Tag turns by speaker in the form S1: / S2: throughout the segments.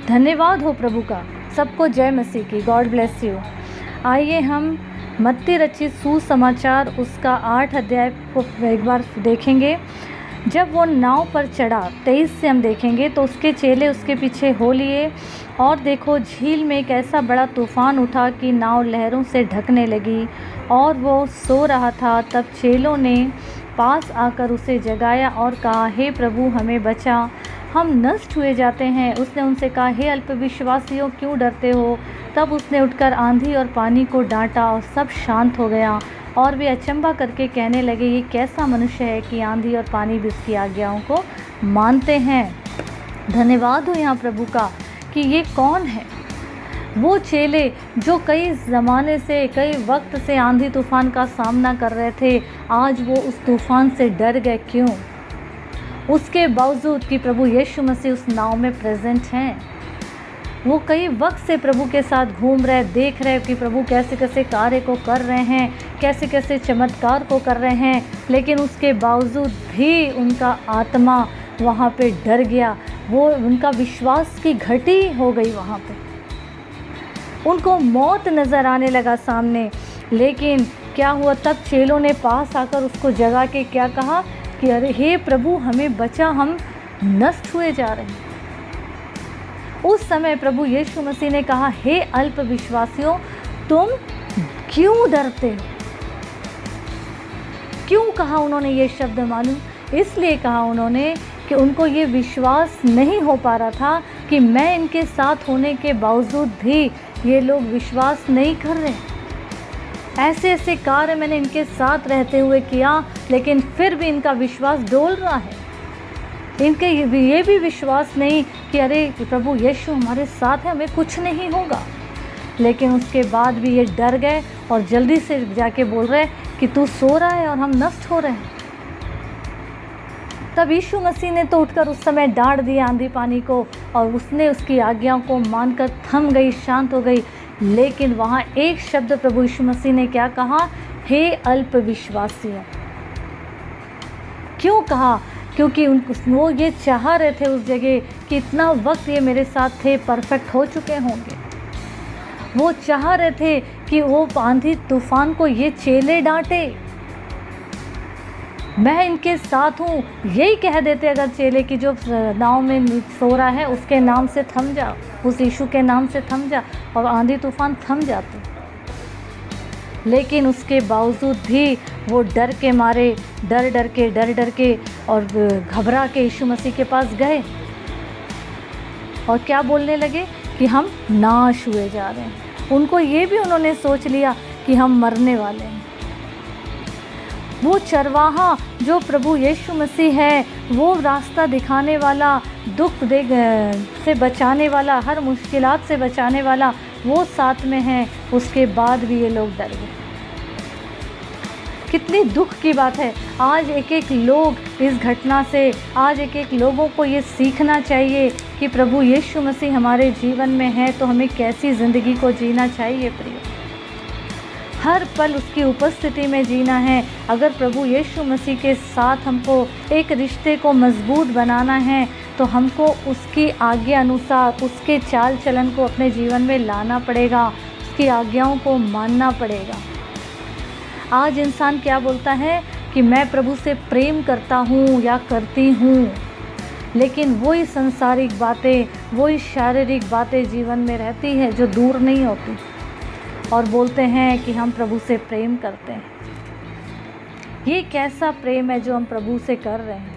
S1: धन्यवाद हो प्रभु का। सबको जय मसीह की। God bless you. आइए हम मत्ती रचित सुसमाचार उसका 8 अध्याय को एक बार देखेंगे। जब वो नाव पर चढ़ा 23 से हम देखेंगे तो उसके चेले उसके पीछे हो लिए और देखो झील में एक ऐसा बड़ा तूफान उठा कि नाव लहरों से ढकने लगी और वो सो रहा था। तब चेलों ने पास आकर उसे जगाया और कहा, हे प्रभु हमें बचा, हम नष्ट हुए जाते हैं। उसने उनसे कहा, हे अल्पविश्वासियों क्यों डरते हो। तब उसने उठकर आंधी और पानी को डांटा और सब शांत हो गया और वे अचंभा करके कहने लगे, ये कैसा मनुष्य है कि आंधी और पानी भी उसकी आज्ञाओं को मानते हैं। धन्यवाद हो यहाँ प्रभु का कि ये कौन है। वो चेले जो कई ज़माने से, कई वक्त से आंधी तूफ़ान का सामना कर रहे थे, आज वो उस तूफ़ान से डर गए। क्यों? उसके बावजूद कि प्रभु यीशु मसीह उस नाव में प्रेजेंट हैं। वो कई वक्त से प्रभु के साथ घूम रहे, देख रहे कि प्रभु कैसे कैसे कार्य को कर रहे हैं, कैसे कैसे चमत्कार को कर रहे हैं, लेकिन उसके बावजूद भी उनका आत्मा वहाँ पे डर गया। वो उनका विश्वास की घटी हो गई। वहाँ पे उनको मौत नज़र आने लगा सामने। लेकिन क्या हुआ? तब चेलों ने पास आकर उसको जगा के क्या कहा कि अरे हे प्रभु हमें बचा, हम नष्ट हुए जा रहे हैं। उस समय प्रभु यीशु मसीह ने कहा, हे अल्पविश्वासियों तुम क्यों डरते हो। क्यों कहा उन्होंने ये शब्द मालूम? इसलिए कहा उन्होंने कि उनको ये विश्वास नहीं हो पा रहा था कि मैं इनके साथ होने के बावजूद भी ये लोग विश्वास नहीं कर रहे। ऐसे ऐसे कार्य मैंने इनके साथ रहते हुए किया, लेकिन फिर भी इनका विश्वास डोल रहा है। इनके ये भी विश्वास नहीं कि अरे प्रभु यीशु हमारे साथ है, हमें कुछ नहीं होगा। लेकिन उसके बाद भी ये डर गए और जल्दी से जाके बोल रहे कि तू सो रहा है और हम नष्ट हो रहे हैं। तब यीशु मसीह ने तो उठकर उस समय डांट दिया आंधी पानी को और उसने उसकी आज्ञाओं को मानकर थम गई, शांत हो गई। लेकिन वहाँ एक शब्द प्रभु यीशु मसीह ने क्या कहा? हे अल्पविश्वासियों। क्यों कहा? क्योंकि वो ये चाह रहे थे उस जगह कि इतना वक्त ये मेरे साथ थे, परफेक्ट हो चुके होंगे। वो चाह रहे थे कि वो आंधी तूफान को ये चेले डांटे, मैं इनके साथ हूँ। यही कह देते अगर चेले कि जो नाव में सो रहा है उसके नाम से थम जा, उस यीशु के नाम से थम जा, और आंधी तूफान थम जाते। लेकिन उसके बावजूद भी वो डर के मारे, डर डर के और घबरा के यीशु मसीह के पास गए और क्या बोलने लगे कि हम नाश हुए जा रहे हैं। उनको ये भी उन्होंने सोच लिया कि हम मरने वाले हैं। वो चरवाहा जो प्रभु यीशु मसीह है, वो रास्ता दिखाने वाला, दुख से बचाने वाला, हर मुश्किलात से बचाने वाला, वो साथ में है। उसके बाद भी ये लोग डर गए। कितनी दुख की बात है। आज एक एक लोग इस घटना से, आज एक एक लोगों को ये सीखना चाहिए कि प्रभु यीशु मसीह हमारे जीवन में है तो हमें कैसी ज़िंदगी को जीना चाहिए। प्रिय, हर पल उसकी उपस्थिति में जीना है। अगर प्रभु यीशु मसीह के साथ हमको एक रिश्ते को मजबूत बनाना है तो हमको उसकी आज्ञा अनुसार, उसके चाल चलन को अपने जीवन में लाना पड़ेगा, उसकी आज्ञाओं को मानना पड़ेगा। आज इंसान क्या बोलता है कि मैं प्रभु से प्रेम करता हूँ या करती हूँ, लेकिन वही संसारिक बातें, वही शारीरिक बातें जीवन में रहती है जो दूर नहीं होती, और बोलते हैं कि हम प्रभु से प्रेम करते हैं। ये कैसा प्रेम है जो हम प्रभु से कर रहे हैं?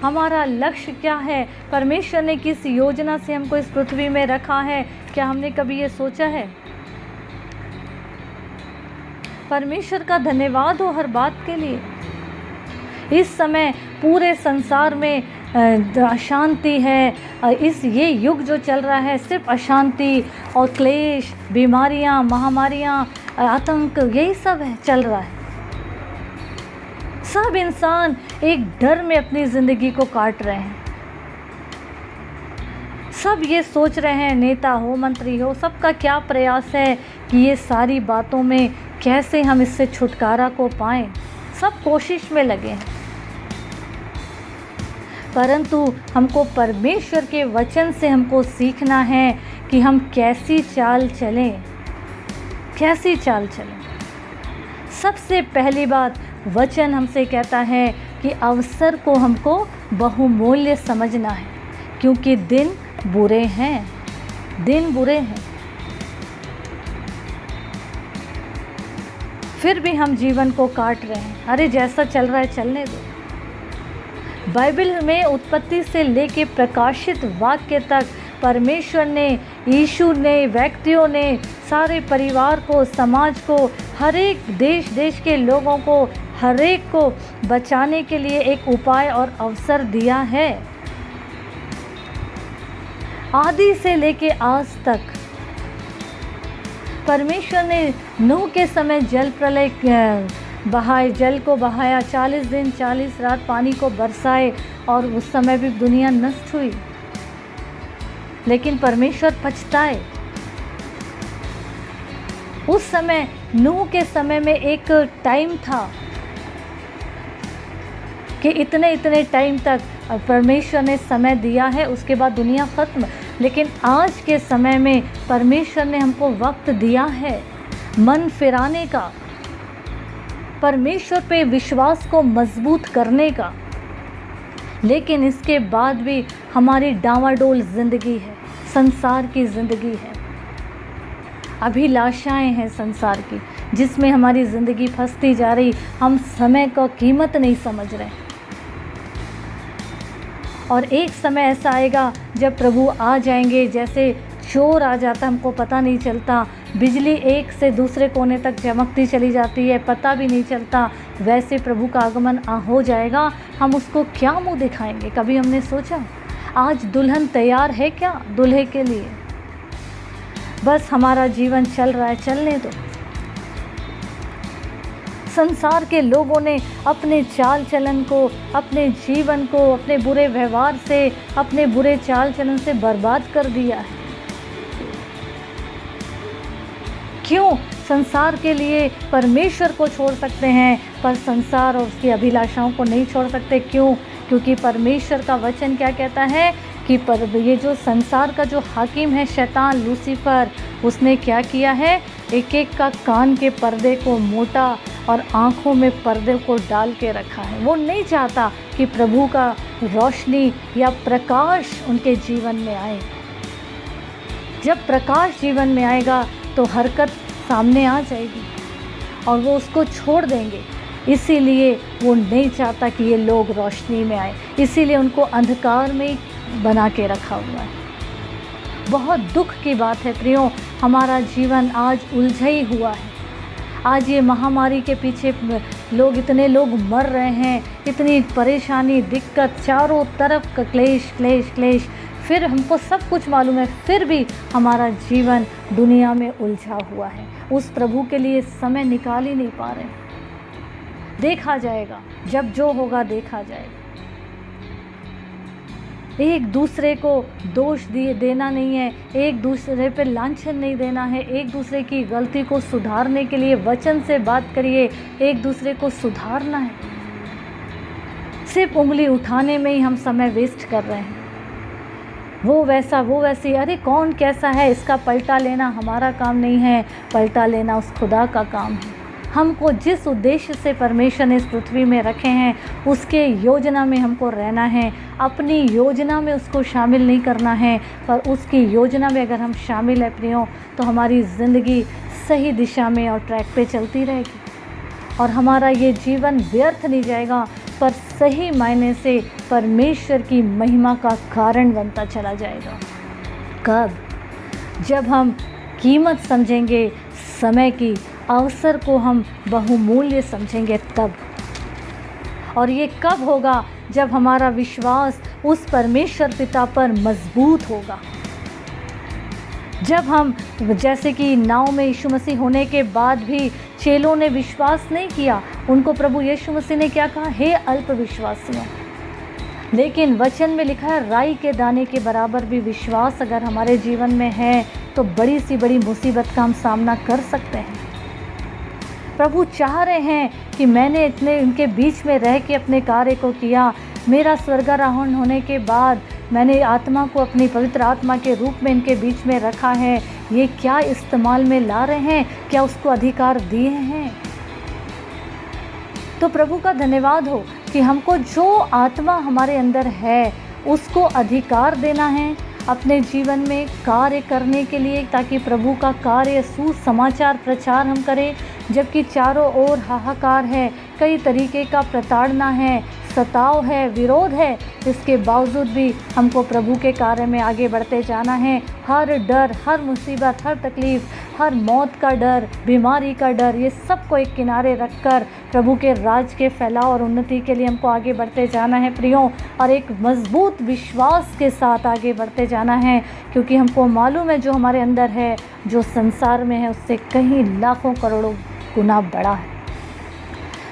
S1: हमारा लक्ष्य क्या है? परमेश्वर ने किस योजना से हमको इस पृथ्वी में रखा है? क्या हमने कभी ये सोचा है? परमेश्वर का धन्यवाद हो हर बात के लिए। इस समय पूरे संसार में अशांति है। ये युग जो चल रहा है सिर्फ अशांति और क्लेश, बीमारियां, महामारियां, आतंक, यही सब है, चल रहा है। सब इंसान एक डर में अपनी ज़िंदगी को काट रहे हैं। सब ये सोच रहे हैं, नेता हो, मंत्री हो, सबका क्या प्रयास है कि ये सारी बातों में कैसे हम इससे छुटकारा को पाएं। सब कोशिश में लगे हैं। परंतु हमको परमेश्वर के वचन से हमको सीखना है कि हम कैसी चाल चलें, कैसी चाल चलें। सबसे पहली बात, वचन हमसे कहता है कि अवसर को हमको बहुमूल्य समझना है, क्योंकि दिन बुरे हैं, दिन बुरे हैं। फिर भी हम जीवन को काट रहे हैं। अरे जैसा चल रहा है चलने दो। बाइबल में उत्पत्ति से लेके प्रकाशित वाक्य तक परमेश्वर ने, यीशु ने, व्यक्तियों ने, सारे परिवार को, समाज को, हर एक देश के लोगों को, हर एक को बचाने के लिए एक उपाय और अवसर दिया है। आदि से लेके आज तक परमेश्वर ने नूह के समय जल प्रलय बहाए, जल को बहाया, 40 दिन 40 रात पानी को बरसाए, और उस समय भी दुनिया नष्ट हुई। लेकिन परमेश्वर पछताए। उस समय नूह के समय में एक टाइम था कि इतने टाइम तक परमेश्वर ने समय दिया है, उसके बाद दुनिया ख़त्म। लेकिन आज के समय में परमेश्वर ने हमको वक्त दिया है मन फिराने का, परमेश्वर पे विश्वास को मजबूत करने का। लेकिन इसके बाद भी हमारी डांवाडोल ज़िंदगी है, संसार की ज़िंदगी है, अभिलाषाएं हैं संसार की, जिसमें हमारी ज़िंदगी फंसती जा रही। हम समय का कीमत नहीं समझ रहे। और एक समय ऐसा आएगा जब प्रभु आ जाएंगे, जैसे चोर आ जाता, हमको पता नहीं चलता, बिजली एक से दूसरे कोने तक चमकती चली जाती है, पता भी नहीं चलता, वैसे प्रभु का आगमन हो जाएगा। हम उसको क्या मुंह दिखाएंगे? कभी हमने सोचा? आज दुल्हन तैयार है क्या दूल्हे के लिए? बस हमारा जीवन चल रहा है, चलने दो। संसार के लोगों ने अपने चाल चलन को, अपने जीवन को, अपने बुरे व्यवहार से, अपने बुरे चाल चलन से बर्बाद कर दिया है। क्यों? संसार के लिए परमेश्वर को छोड़ सकते हैं, पर संसार और उसकी अभिलाषाओं को नहीं छोड़ सकते। क्यों? क्योंकि परमेश्वर का वचन क्या कहता है कि ये जो संसार का जो हाकिम है शैतान लूसीफर, उसने क्या किया है? एक एक का कान के पर्दे को मोटा और आँखों में पर्दे को डाल के रखा है। वो नहीं चाहता कि प्रभु का रोशनी या प्रकाश उनके जीवन में आए। जब प्रकाश जीवन में आएगा तो हरकत सामने आ जाएगी और वो उसको छोड़ देंगे। इसीलिए वो नहीं चाहता कि ये लोग रोशनी में आए, इसीलिए उनको अंधकार में बना के रखा हुआ है। बहुत दुख की बात है प्रियो, हमारा जीवन आज उलझा ही हुआ है। आज ये महामारी के पीछे लोग, इतने लोग मर रहे हैं, इतनी परेशानी, दिक्कत, चारों तरफ का क्लेश क्लेश क्लेश। फिर हमको सब कुछ मालूम है, फिर भी हमारा जीवन दुनिया में उलझा हुआ है। उस प्रभु के लिए समय निकाल ही नहीं पा रहे। देखा जाएगा, जब जो होगा देखा जाएगा। एक दूसरे को दोष देना नहीं है, एक दूसरे पे लांछन नहीं देना है, एक दूसरे की गलती को सुधारने के लिए वचन से बात करिए, एक दूसरे को सुधारना है। सिर्फ उंगली उठाने में ही हम समय वेस्ट कर रहे हैं। वो वैसा, वो वैसी, अरे कौन कैसा है, इसका पलटा लेना हमारा काम नहीं है, पलटा लेना उस खुदा का काम है। हमको जिस उद्देश्य से परमेश्वर ने इस पृथ्वी में रखे हैं, उसके योजना में हमको रहना है। अपनी योजना में उसको शामिल नहीं करना है, पर उसकी योजना में अगर हम शामिल हैं प्रियो, तो हमारी ज़िंदगी सही दिशा में और ट्रैक पे चलती रहेगी और हमारा ये जीवन व्यर्थ नहीं जाएगा, पर सही मायने से परमेश्वर की महिमा का कारण बनता चला जाएगा। कब? जब हम कीमत समझेंगे समय की, अवसर को हम बहुमूल्य समझेंगे तब। और ये कब होगा? जब हमारा विश्वास उस परमेश्वर पिता पर मजबूत होगा। जब हम, जैसे कि नाव में यीशु मसीह होने के बाद भी चेलों ने विश्वास नहीं किया, उनको प्रभु यीशु मसीह ने क्या कहा? हे अल्प विश्वासियों। लेकिन वचन में लिखा है, राई के दाने के बराबर भी विश्वास अगर हमारे जीवन में है तो बड़ी सी बड़ी मुसीबत का हम सामना कर सकते हैं। प्रभु चाह रहे हैं कि मैंने इतने उनके बीच में रह के अपने कार्य को किया, मेरा स्वर्गारोहण होने के बाद मैंने आत्मा को अपनी पवित्र आत्मा के रूप में इनके बीच में रखा है, ये क्या इस्तेमाल में ला रहे हैं, क्या उसको अधिकार दिए हैं। तो प्रभु का धन्यवाद हो कि हमको जो आत्मा हमारे अंदर है उसको अधिकार देना है अपने जीवन में कार्य करने के लिए, ताकि प्रभु का कार्य सुसमाचार प्रचार हम करें। जबकि चारों ओर हाहाकार है, कई तरीके का प्रताड़ना है, सताव है, विरोध है, इसके बावजूद भी हमको प्रभु के कार्य में आगे बढ़ते जाना है। हर डर, हर मुसीबत, हर तकलीफ़, हर मौत का डर, बीमारी का डर, ये सब को एक किनारे रखकर प्रभु के राज के फैलाव और उन्नति के लिए हमको आगे बढ़ते जाना है प्रियों, और एक मजबूत विश्वास के साथ आगे बढ़ते जाना है, क्योंकि हमको मालूम है जो हमारे अंदर है, जो संसार में है, उससे कहीं लाखों करोड़ों गुना बड़ा है।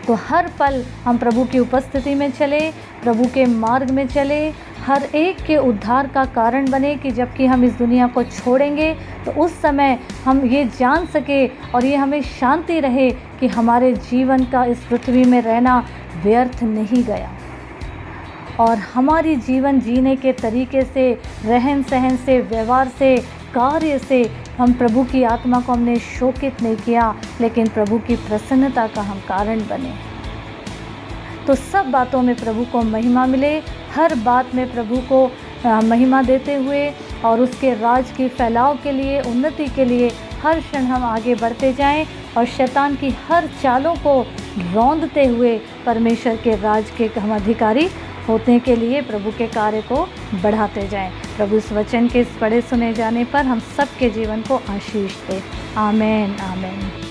S1: तो हर पल हम प्रभु की उपस्थिति में चले, प्रभु के मार्ग में चले, हर एक के उद्धार का कारण बने कि जबकि हम इस दुनिया को छोड़ेंगे तो उस समय हम ये जान सके और ये हमें शांति रहे कि हमारे जीवन का इस पृथ्वी में रहना व्यर्थ नहीं गया, और हमारी जीवन जीने के तरीके से, रहन सहन से, व्यवहार से, कार्य से हम प्रभु की आत्मा को हमने शोकित नहीं किया, लेकिन प्रभु की प्रसन्नता का हम कारण बने। तो सब बातों में प्रभु को महिमा मिले, हर बात में प्रभु को महिमा देते हुए और उसके राज की फैलाव के लिए, उन्नति के लिए हर क्षण हम आगे बढ़ते जाएं और शैतान की हर चालों को रौंदते हुए परमेश्वर के राज के हम अधिकारी होने के लिए प्रभु के कार्य को बढ़ाते जाएं। प्रभु इस वचन के इस पढ़े सुने जाने पर हम सबके जीवन को आशीष दे। आमीन आमीन।